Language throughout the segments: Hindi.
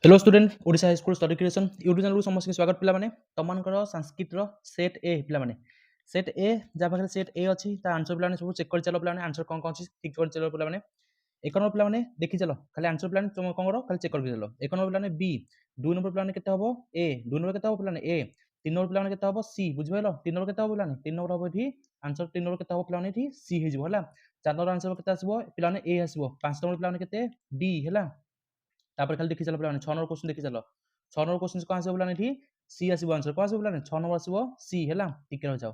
hello student Odisha high school study creation YouTube channel को समस्त स्वागत पिला माने तमनकर संस्कृत रो सेट ए पिला माने सेट ए जा पाखरे सेट ए अछि ता आंसर पिला माने सब चेक कर चलो पिला माने आंसर कोन कोन अछि ठीक कर चलो पिला माने एक नंबर पिला माने देखि चलो खाली आंसर पिला माने तुम कोन करो खाली चेक कर चलो एक नंबर पिला माने बी दो नंबर पिला माने केते हबो ए दो नंबर केते हबो पिला माने ए तीन नंबर पिला माने केते हबो सी बुझि भेलो तीन नंबर केते हबो पिला माने तीन नंबर हबो एठी आंसर तीन नंबर केते हबो पिला माने एठी सी हे जिवो हला चार नंबर आंसर केते आसीबो पिला माने ए आसीबो पांच नंबर पिला माने केते डी हला तापर खाली देखि चलो पिला माने 6 नंबर क्वेश्चन देखि चलो 6 नंबर क्वेश्चन कोन आसीबो पिला एठी सी आसीबो आंसर कोन आसीबो पिला 6 नंबर आसीबो सी हला टिके रह जाओ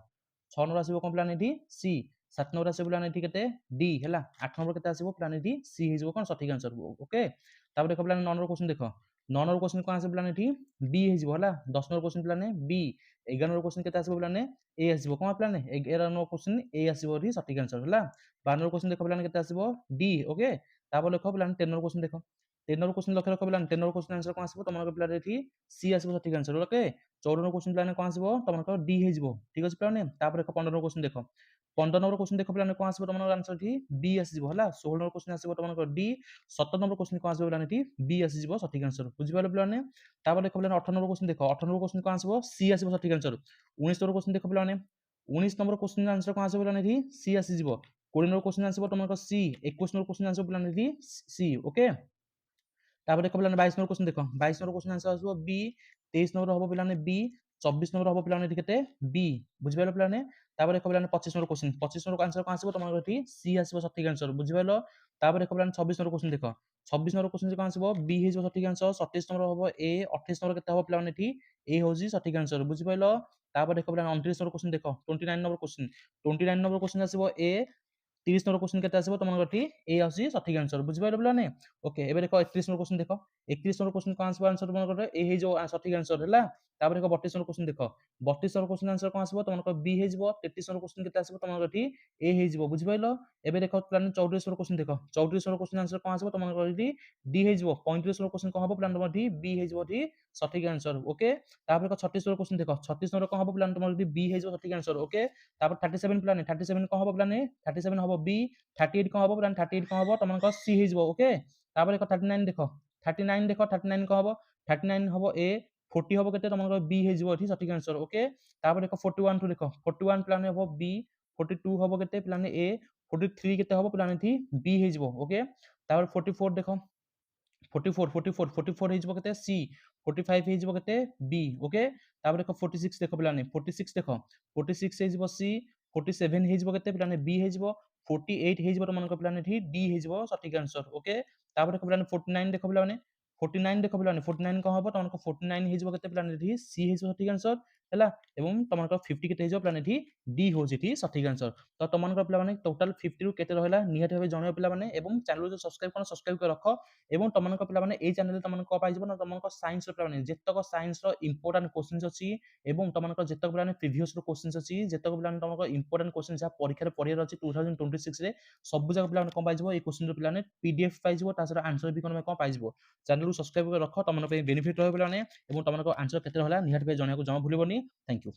6 नंबर आसीबो कोन पिला एठी सी 7 नंबर आसीबो पिला एठी केते डी हला 8 नंबर केते आसीबो पिला एठी सी हे जिवो कोन सठिक आंसर ओके तापर देखो पिला 9 नंबर क्वेश्चन देखो 9 नंबर क्वेश्चन कोन आसीबो पिला एठी बी हे जिवो हला 10 नंबर क्वेश्चन पिला बी 11 नंबर क्वेश्चन केते आसीबो पिला ए आसीबो कोन पिला 11 नंबर क्वेश्चन ए आसीबो एठी सठिक आंसर हला 12 नंबर क्वेश्चन देखो पिला केते आसीबो डी ओके तापर देखो पिला 10 नंबर क्वेश्चन देखो 10 नंबर क्वेश्चन लक्ष्य रख पिला 10 नंबर क्वेश्चन आंसर कोन आसीबो तमन पिला एठी सी आसीबो सठिक आंसर ओके 14 नंबर क्वेश्चन पिला कोन आसीबो तमन डी हे जिवो ठीक अछि पिला तापर देखो 15 नंबर क्वेश्चन देखो 15 नंबर क्वेश्चन देखो पिला कोन आसीबो तमन आंसर एठी बी आसीबो हला 16 नंबर क्वेश्चन आसीबो तमन डी 17 नंबर क्वेश्चन कोन आसीबो पिला एठी बी आसीबो सठिक आंसर बुझि पालो पिला तापर देखो पिला 18 नंबर क्वेश्चन देखो 18 नंबर क्वेश्चन कोन आसीबो सी आसीबो सठिक आंसर 19 नंबर क्वेश्चन देखो पिला 19 नंबर क्वेश्चन आंसर कोन आसीबो पिला एठी सी आसीबो 20 नंबर क्वेश्चन आसीबो तमन सी 21 नंबर क्वेश्चन आसीबो पिला एठी सी ओके तापर देखो पिलाने 22 नंबर क्वेश्चन देखो 22 नंबर क्वेश्चन आंसर आसबो बी 23 नंबर हबो पिलाने बी 24 नंबर हबो पिलाने केते बी बुझि पालो पिलाने तापर देखो पिलाने 25 नंबर क्वेश्चन 25 नंबर आंसर कोन आसीबो तमन एठी सी आसीबो सठिक आंसर बुझि पालो तापर देखो पिलाने 26 नंबर क्वेश्चन देखो 26 नंबर क्वेश्चन कोन आसीबो बी हेजो सठिक आंसर 27 नंबर हबो ए 28 नंबर केते हबो पिलाने एठी ए होजी सठिक आंसर बुझि पालो तापर देखो पिलाने 29 नंबर क्वेश्चन देखो 29 नंबर क्वेश्चन 29 नंबर क्वेश्चन आसीबो ए 30 नंबर क्वेश्चन केते आसीबो तमन गठी ए आसी सठिक आंसर बुझि पाइलो पिलाने ओके एबे देखो 31 नंबर क्वेश्चन देखो 31 नंबर क्वेश्चन कोन आसीबो आंसर तमन गठी ए हे जो सठिक आंसर हला तापर देखो 32 नंबर क्वेश्चन देखो 32 नंबर क्वेश्चन आंसर कोन आसीबो तमन बी हे जिवो 33 नंबर क्वेश्चन केते आसीबो तमन गठी ए हे जिवो बुझि पाइलो एबे देखो पिलाने 34 नंबर क्वेश्चन देखो 34 नंबर क्वेश्चन आंसर कोन आसीबो तमन गठी डी हे जिवो 35 नंबर क्वेश्चन कोन हबो पिलाने तमन गठी बी हे जिवो ठी सठिक आंसर ओके तापर देखो 36 नंबर क्वेश्चन देखो 36 नंबर कोन हबो पिलाने तमन गठी बी हे जिवो सठिक आंसर ओके तापर 37 पिलाने 37 कोन हबो पिलाने 37 हबो बी 38 कौन हम 38 कौन हम तुम सी हो ओके तापर देखो 39 देखो 39 देखो 39 कौन हम 39 हम ए 40 हम केते तुम बी हो सठिक आंसर ओके तापर देखो 41 टू देखो 41 प्लान हम बी 42 हम केते प्लान ए 43 केते हम प्लान थी बी हो ओके तापर 44 देखो 44 44 44 हेजबो केते सी 45 हेजबो केते बी ओके तापर देखो 46 देखो प्लान 46 देखो 46 हेजबो सी 47 हेजबो केते प्लान बी हेजबो 48 हेजबो मन को प्लान डी हेजबो सठिक आंसर ओके तापर देखो प्लान 49 देखो प्लान 49 देखो प्लान 49 को हबो तमन को 49 हेजबो केते प्लान डी सी हेजबो सठिक आंसर हैला एवं तमन को 50 केते हेजबो प्लान डी डी हो जेठी सठिक आंसर तो तमन को प्लान टोटल 50 रु केते रहला निहत भाबे जणियो पिला माने एवं चैनल जो सब्सक्राइब कोन सब्सक्राइब कर रखो एवं तमनक पिला माने ए चैनल तमन को पाइ जबो तमनक साइंस रो पिला माने जेतक साइंस रो इंपोर्टेंट क्वेश्चंस अछि एवं तमनक जेतक पिला माने प्रीवियस रो क्वेश्चंस अछि जेतक पिला माने तमनक इंपोर्टेंट क्वेश्चन जा परीक्षा रे पढियार अछि 2026 रे सब जगह पिला माने कोन पाइ जबो ए क्वेश्चन रो पिला माने पीडीएफ पाइ जबो तासर आंसर भी कोन पाइ जबो चैनल को सब्सक्राइब कर रखो तमन पे बेनिफिट रहबो पिला माने एवं तमनक आंसर केते रहला निहत पे जणिया को जमा भूलिबोनी थैंक यू